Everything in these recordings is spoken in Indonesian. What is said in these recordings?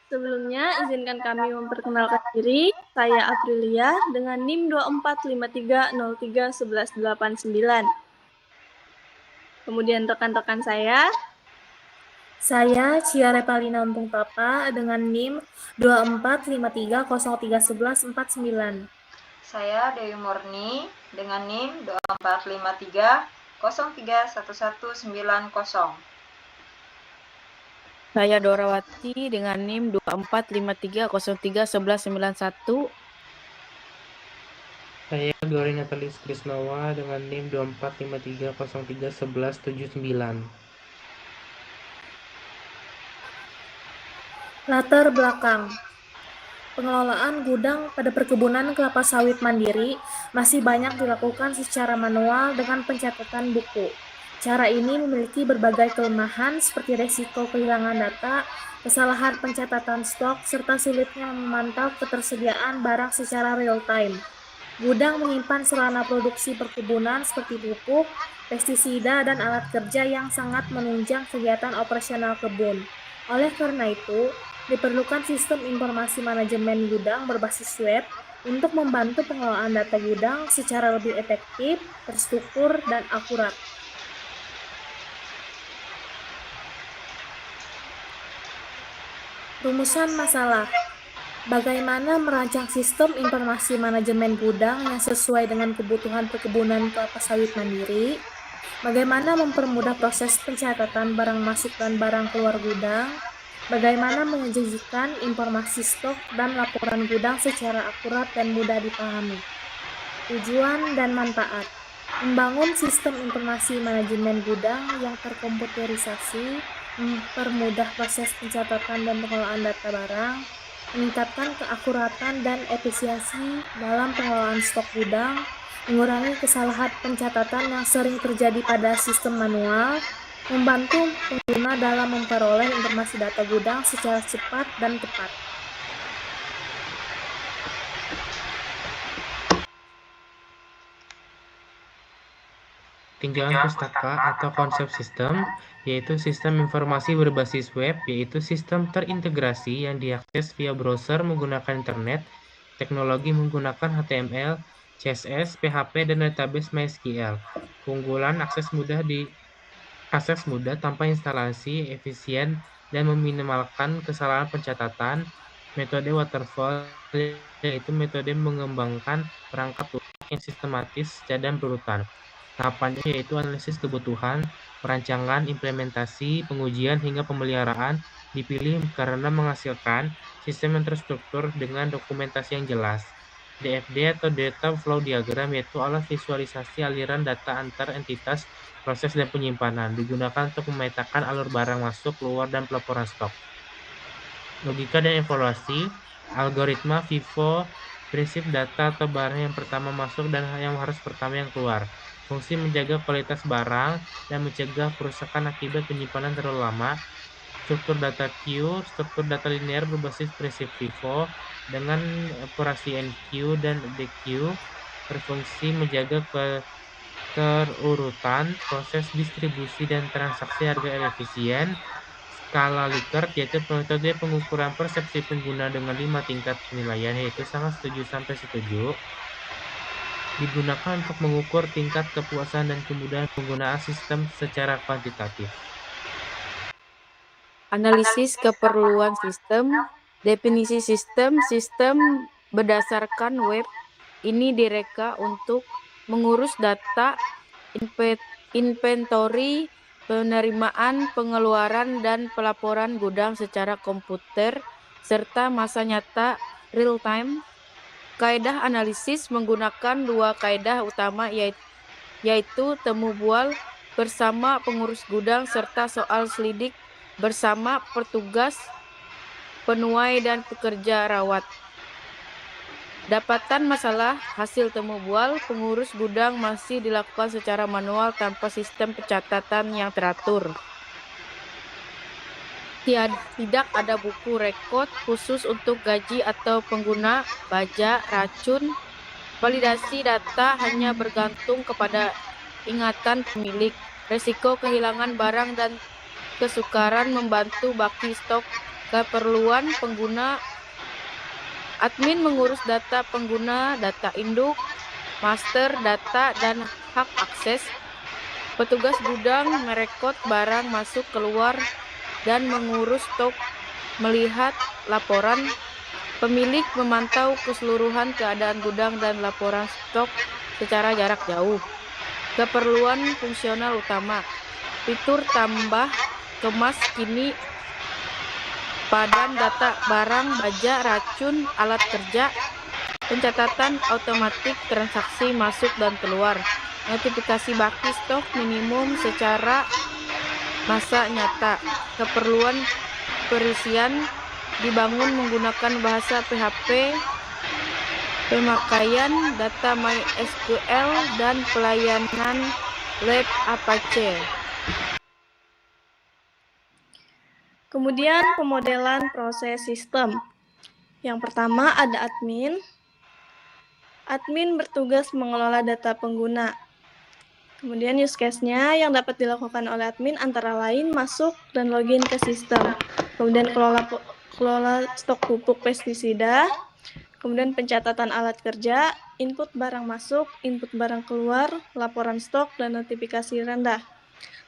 Sebelumnya, izinkan kami memperkenalkan diri. Saya Aprilia dengan NIM 2453031189. Kemudian rekan-rekan saya. Saya Cia Repalina Untung Papa dengan NIM 2453031149. Saya Dewi Murni dengan NIM 2453031190. Saya Dorawati dengan NIM 2453031191. Saya Glory Natalis Krisnawa dengan NIM 2453031179. Latar belakang. Pengelolaan gudang pada perkebunan kelapa sawit mandiri masih banyak dilakukan secara manual dengan pencatatan buku. Cara ini memiliki berbagai kelemahan seperti resiko kehilangan data, kesalahan pencatatan stok, serta sulitnya memantau ketersediaan barang secara real-time. Gudang menyimpan sarana produksi perkebunan seperti pupuk, pestisida, dan alat kerja yang sangat menunjang kegiatan operasional kebun. Oleh karena itu, diperlukan sistem informasi manajemen gudang berbasis web untuk membantu pengelolaan data gudang secara lebih efektif, terstruktur, dan akurat. Rumusan masalah. Bagaimana merancang sistem informasi manajemen gudang yang sesuai dengan kebutuhan perkebunan kelapa sawit mandiri? Bagaimana mempermudah proses pencatatan barang masuk dan barang keluar gudang? Bagaimana menyajikan informasi stok dan laporan gudang secara akurat dan mudah dipahami? Tujuan dan manfaat. Membangun sistem informasi manajemen gudang yang terkomputerisasi, mempermudah proses pencatatan dan pengelolaan data barang, meningkatkan keakuratan dan efisiensi dalam pengelolaan stok gudang, mengurangi kesalahan pencatatan yang sering terjadi pada sistem manual, membantu pengguna dalam memperoleh informasi data gudang secara cepat dan tepat. Tinjauan pustaka atau konsep sistem, yaitu sistem informasi berbasis web, yaitu sistem terintegrasi yang diakses via browser menggunakan internet, teknologi menggunakan HTML, CSS, PHP, dan database MySQL. Keunggulan akses mudah tanpa instalasi, efisien, dan meminimalkan kesalahan pencatatan. Metode waterfall, yaitu metode mengembangkan perangkat lunak yang sistematis dan berurutan. Tahapannya yaitu analisis kebutuhan, perancangan, implementasi, pengujian, hingga pemeliharaan. Dipilih karena menghasilkan sistem yang terstruktur dengan dokumentasi yang jelas. DFD atau Data Flow Diagram yaitu alat visualisasi aliran data antar entitas, proses, dan penyimpanan. Digunakan untuk memetakan alur barang masuk, keluar, dan pelaporan stok. Logika dan evaluasi, algoritma FIFO, prinsip data atau barang yang pertama masuk dan yang harus pertama yang keluar. Fungsi menjaga kualitas barang dan mencegah kerusakan akibat penyimpanan terlalu lama. Struktur data queue, struktur data linear berbasis prinsip FIFO dengan operasi NQ dan DQ berfungsi menjaga keterurutan proses distribusi dan transaksi harga yang efisien. Skala Likert yaitu metode pengukuran persepsi pengguna dengan 5 tingkat penilaian, yaitu sangat setuju sampai setuju. Digunakan untuk mengukur tingkat kepuasan dan kemudahan penggunaan sistem secara kuantitatif. Analisis keperluan sistem. Definisi sistem. Sistem berdasarkan web ini direka untuk mengurus data, inventory, penerimaan, pengeluaran, dan pelaporan gudang secara komputer serta masa nyata real time. Kaidah analisis menggunakan dua kaidah utama yaitu temu bual bersama pengurus gudang serta soal selidik bersama petugas, penuai, dan pekerja rawat. Dapatan masalah hasil temu bual, pengurus gudang masih dilakukan secara manual tanpa sistem pencatatan yang teratur. Tidak ada buku rekod khusus untuk gaji atau pengguna, pajak, racun. Validasi data hanya bergantung kepada ingatan pemilik. Resiko kehilangan barang dan kesukaran membantu baki stok Keperluan pengguna: admin mengurus data pengguna, data induk, master data, dan hak akses. Petugas gudang merekod barang masuk keluar dan mengurus stok, melihat laporan. Pemilik memantau keseluruhan keadaan gudang dan laporan stok secara jarak jauh. Keperluan fungsional utama: fitur tambah, kemas kini, padam data barang, baja, racun, alat kerja, pencatatan otomatis transaksi masuk dan keluar, notifikasi baki stok minimum secara masa nyata. Keperluan perizinan dibangun menggunakan bahasa PHP, pemakaian data MySQL, dan pelayanan web Apache. Kemudian pemodelan proses sistem. Yang pertama ada admin. Admin bertugas mengelola data pengguna. Kemudian use case-nya yang dapat dilakukan oleh admin antara lain masuk dan login ke sistem. Kemudian kelola stok pupuk pestisida. Kemudian pencatatan alat kerja, input barang masuk, input barang keluar, laporan stok, dan notifikasi rendah.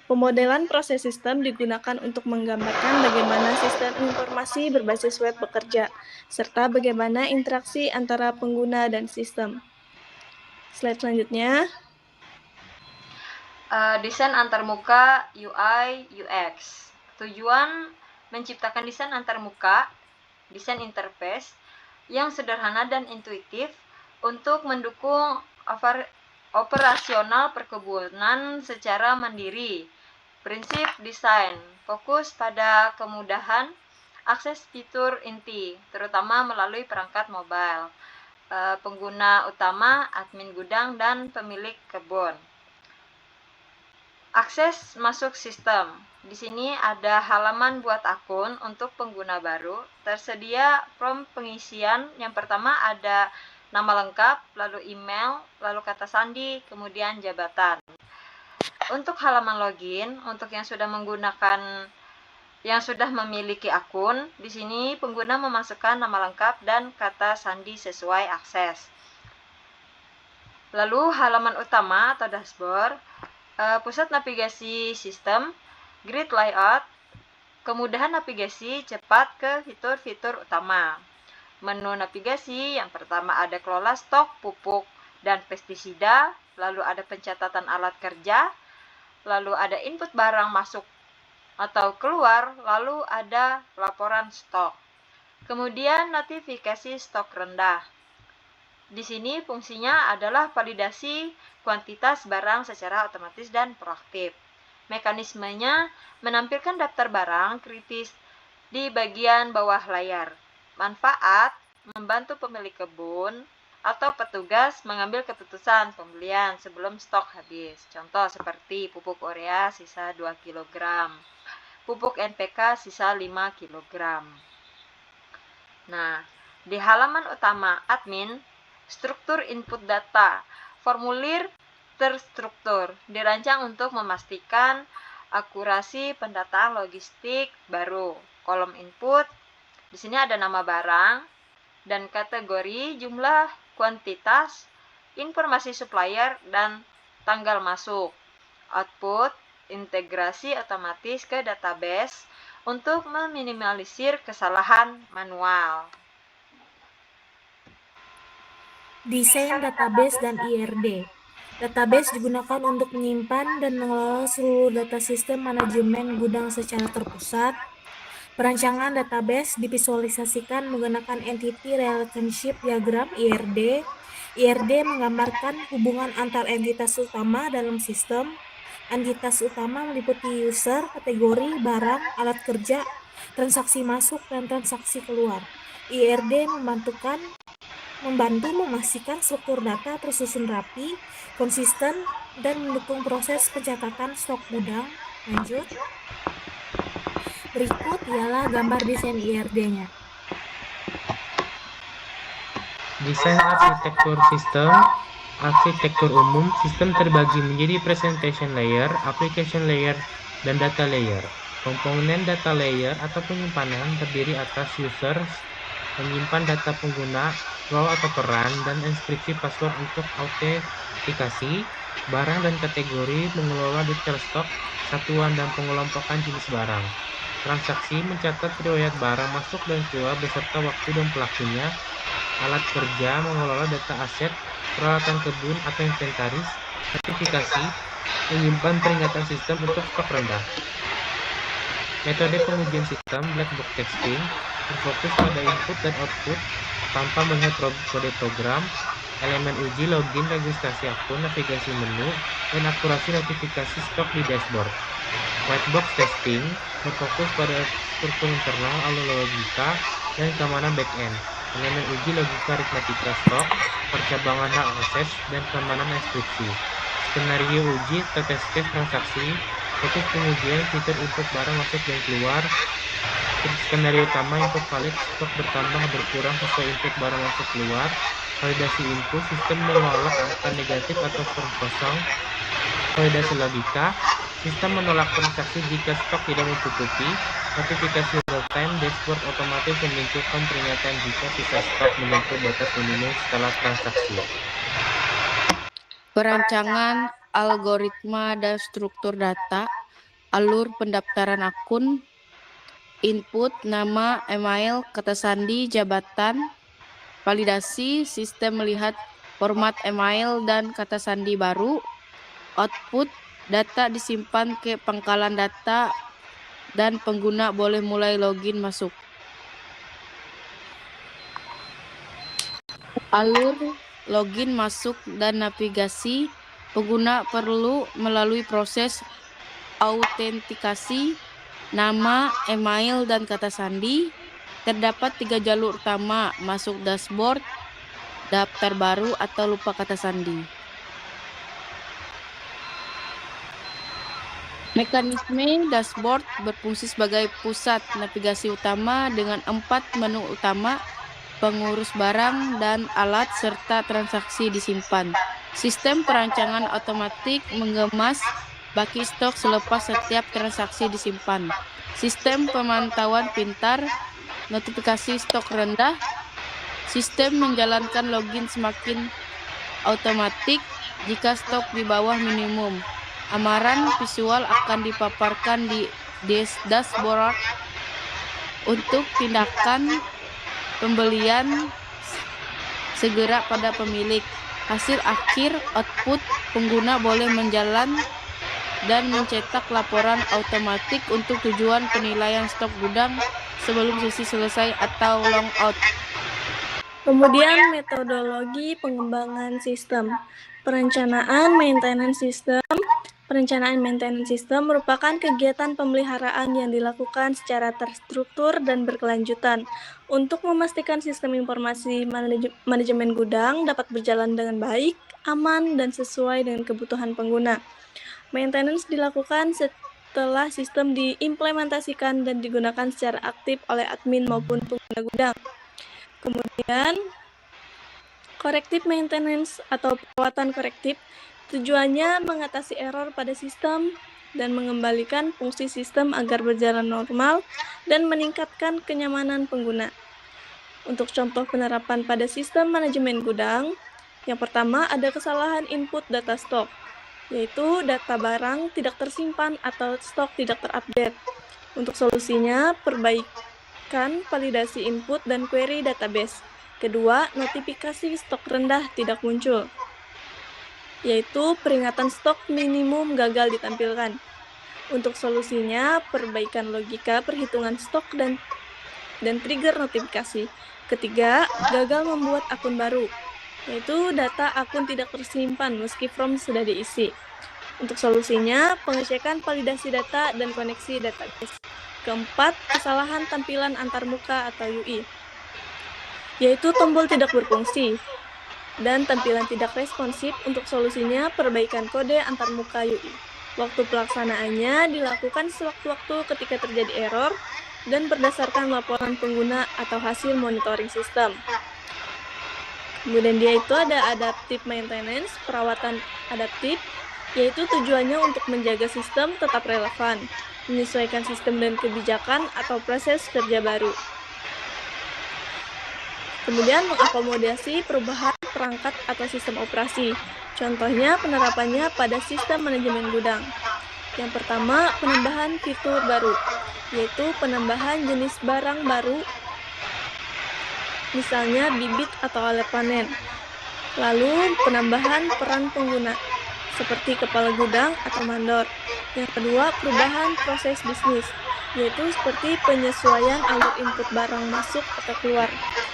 Pemodelan proses sistem digunakan untuk menggambarkan bagaimana sistem informasi berbasis web bekerja, serta bagaimana interaksi antara pengguna dan sistem. Slide selanjutnya. Desain antarmuka UI UX. Tujuan menciptakan desain antarmuka, desain interface yang sederhana dan intuitif untuk mendukung operasional perkebunan secara mandiri. Prinsip desain fokus pada kemudahan akses fitur inti, terutama melalui perangkat mobile. Pengguna utama admin gudang dan pemilik kebun. Akses masuk sistem. Di sini ada halaman buat akun untuk pengguna baru. Tersedia form pengisian. Yang pertama ada nama lengkap, lalu email, lalu kata sandi, kemudian jabatan. Untuk halaman login, untuk yang sudah memiliki akun, di sini pengguna memasukkan nama lengkap dan kata sandi sesuai akses. Lalu halaman utama atau dashboard, pusat navigasi sistem, grid layout, kemudahan navigasi cepat ke fitur-fitur utama. Menu navigasi yang pertama ada kelola stok pupuk dan pestisida, lalu ada pencatatan alat kerja, lalu ada input barang masuk atau keluar, lalu ada laporan stok. Kemudian notifikasi stok rendah. Di sini fungsinya adalah validasi kuantitas barang secara otomatis dan proaktif. Mekanismenya menampilkan daftar barang kritis di bagian bawah layar. Manfaat membantu pemilik kebun atau petugas mengambil keputusan pembelian sebelum stok habis. Contoh seperti pupuk urea sisa 2 kg, pupuk NPK sisa 5 kg. Nah, di halaman utama admin, struktur input data, formulir terstruktur, dirancang untuk memastikan akurasi pendataan logistik baru. Kolom input, di sini ada nama barang dan kategori, jumlah, kuantitas, informasi supplier, dan tanggal masuk. Output, integrasi otomatis ke database untuk meminimalisir kesalahan manual. Desain database dan IRD. Database digunakan untuk menyimpan dan mengelola seluruh data sistem manajemen gudang secara terpusat. Perancangan database divisualisasikan menggunakan Entity Relationship Diagram (IRD). IRD menggambarkan hubungan antar entitas utama dalam sistem. Entitas utama meliputi user, kategori, barang, alat kerja, transaksi masuk, dan transaksi keluar. IRD membantu memastikan struktur data tersusun rapi, konsisten, dan mendukung proses pencatatan stok gudang. Lanjut. Berikut ialah gambar desain IRD-nya. Desain arsitektur sistem. Arsitektur umum, sistem terbagi menjadi presentation layer, application layer, dan data layer. Komponen data layer atau penyimpanan terdiri atas users, menyimpan data pengguna, role atau peran, dan inskripsi password untuk autentikasi, barang dan kategori, mengelola detail stok, satuan dan pengelompokan jenis barang. Transaksi mencatat riwayat barang masuk dan keluar beserta waktu dan pelakunya. Alat kerja mengelola data aset, peralatan kebun atau inventaris. Notifikasi menyimpan peringatan sistem untuk stok rendah. Metode pengujian sistem black box testing berfokus pada input dan output tanpa melihat kode program, elemen uji login, registrasi akun, navigasi menu, dan akurasi notifikasi stok di dashboard. White box testing berfokus pada struktur internal, alur logika, dan keamanan backend. Elemen uji logika aritmatika stok, percabangan hak akses, dan keamanan inskripsi. Skenario uji, test case transaksi, fokus pengujian fitur input barang masuk dan keluar. Skenario utama input valid, stok bertambah berkurang sesuai input barang masuk keluar. Validasi input, sistem menolak angka negatif atau form kosong. Validasi logika, sistem menolak transaksi jika stok tidak mencukupi. Notifikasi real time, dashboard otomatis memunculkan peringatan jika sisa stok menyentuh batas minimum setelah transaksi. Perancangan algoritma dan struktur data, alur pendaftaran akun, input, nama, email, kata sandi, jabatan, validasi, sistem melihat format email dan kata sandi baru, output, data disimpan ke pangkalan data dan pengguna boleh mulai login masuk. Alur login masuk dan navigasi, pengguna perlu melalui proses autentikasi, nama, email, dan kata sandi. Terdapat 3 jalur utama, masuk dashboard, daftar baru, atau lupa kata sandi. Mekanisme dashboard berfungsi sebagai pusat navigasi utama dengan 4 menu utama, pengurus barang dan alat, serta transaksi disimpan. Sistem perancangan otomatis mengemas baki stok selepas setiap transaksi disimpan. Sistem pemantauan pintar, notifikasi stok rendah. Sistem menjalankan login semakin otomatis jika stok di bawah minimum. Amaran visual akan dipaparkan di dashboard untuk tindakan pembelian segera pada pemilik. Hasil akhir output, pengguna boleh menjalan dan mencetak laporan otomatis untuk tujuan penilaian stok gudang sebelum sesi selesai atau long out. Kemudian metodologi pengembangan sistem. Perencanaan maintenance system. Perencanaan maintenance system merupakan kegiatan pemeliharaan yang dilakukan secara terstruktur dan berkelanjutan untuk memastikan sistem informasi manajemen gudang dapat berjalan dengan baik, aman, dan sesuai dengan kebutuhan pengguna. Maintenance dilakukan setelah sistem diimplementasikan dan digunakan secara aktif oleh admin maupun pengguna gudang. Kemudian, corrective maintenance atau perawatan korektif tujuannya mengatasi error pada sistem dan mengembalikan fungsi sistem agar berjalan normal dan meningkatkan kenyamanan pengguna. Untuk contoh penerapan pada sistem manajemen gudang, yang pertama ada kesalahan input data stok, yaitu data barang tidak tersimpan atau stok tidak terupdate. Untuk solusinya, perbaikan validasi input dan query database. Kedua, notifikasi stok rendah tidak muncul, yaitu peringatan stok minimum gagal ditampilkan. Untuk solusinya, perbaikan logika perhitungan stok dan trigger notifikasi. Ketiga, gagal membuat akun baru, yaitu data akun tidak tersimpan meski form sudah diisi. Untuk solusinya, pengecekan validasi data dan koneksi database. Keempat, kesalahan tampilan antarmuka atau UI, yaitu tombol tidak berfungsi dan tampilan tidak responsif. Untuk solusinya, perbaikan kode antarmuka UI. Waktu pelaksanaannya dilakukan sewaktu-waktu ketika terjadi error dan berdasarkan laporan pengguna atau hasil monitoring sistem. Kemudian dia itu ada adaptive maintenance, perawatan adaptif, yaitu tujuannya untuk menjaga sistem tetap relevan. menyesuaikan sistem dan kebijakan atau proses kerja baru. Kemudian mengakomodasi perubahan perangkat atau sistem operasi. Contohnya penerapannya pada sistem manajemen gudang. Yang pertama, penambahan fitur baru, yaitu penambahan jenis barang baru, misalnya bibit atau alat panen. Lalu, penambahan peran pengguna, seperti kepala gudang atau mandor. Yang kedua, perubahan proses bisnis, yaitu seperti penyesuaian alur input barang masuk atau keluar.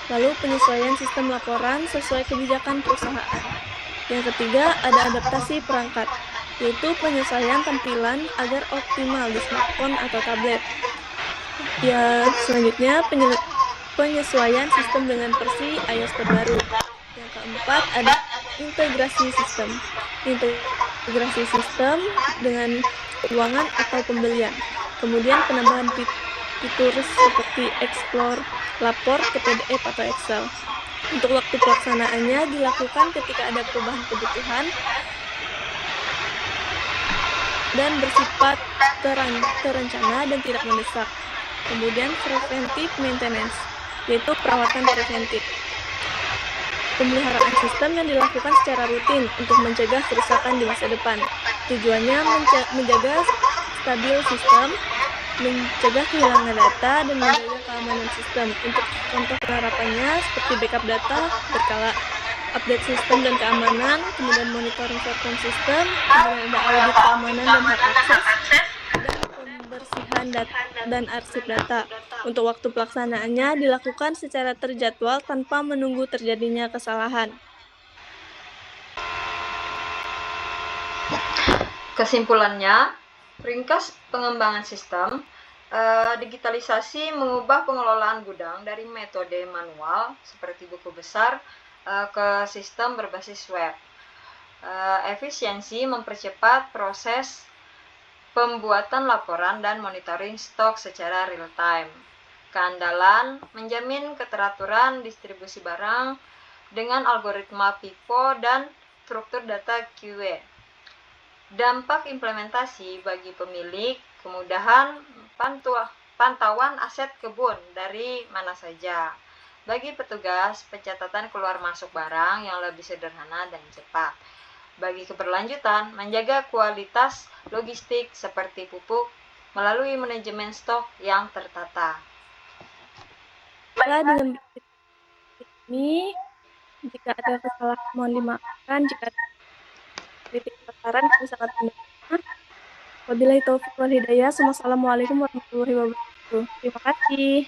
Lalu, penyesuaian sistem laporan sesuai kebijakan perusahaan. Yang ketiga, ada adaptasi perangkat, yaitu penyesuaian tampilan agar optimal di smartphone atau tablet. Ya, selanjutnya penyesuaian sistem dengan versi iOS terbaru. Yang keempat, ada integrasi sistem. Integrasi sistem dengan keuangan atau pembelian. Kemudian penambahan fitur seperti explore, lapor ke PDF atau Excel. Untuk waktu pelaksanaannya dilakukan ketika ada perubahan kebutuhan dan bersifat terencana dan tidak mendesak. Kemudian preventive maintenance, yaitu perawatan preventif. Pemeliharaan sistem yang dilakukan secara rutin untuk mencegah kerusakan di masa depan. Tujuannya menjaga stabil sistem, mencegah kehilangan data, dan menjaga keamanan sistem. Untuk contoh penerapannya seperti backup data berkala, update sistem dan keamanan, kemudian monitoring perform sistem, kemudian ada audit keamanan dan hak akses, dan pembersihan dan arsip data. Untuk waktu pelaksanaannya dilakukan secara terjadwal tanpa menunggu terjadinya kesalahan. Kesimpulannya, ringkas pengembangan sistem, digitalisasi mengubah pengelolaan gudang dari metode manual seperti buku besar ke sistem berbasis web. Efisiensi mempercepat proses pembuatan laporan dan monitoring stok secara real time. Keandalan menjamin keteraturan distribusi barang dengan algoritma FIFO dan struktur data QA. Dampak implementasi bagi pemilik, kemudahan pantauan aset kebun dari mana saja. Bagi petugas, pencatatan keluar masuk barang yang lebih sederhana dan cepat. Bagi keberlanjutan, menjaga kualitas logistik seperti pupuk melalui manajemen stok yang tertata. Dengan ini, jika ada kesalahan mohon dimaafkan, jika ada kritik atau saran kami sangat menerima. Wabillahi taufiq wal hidayah. Wassalamualaikum warahmatullahi wabarakatuh. Terima kasih.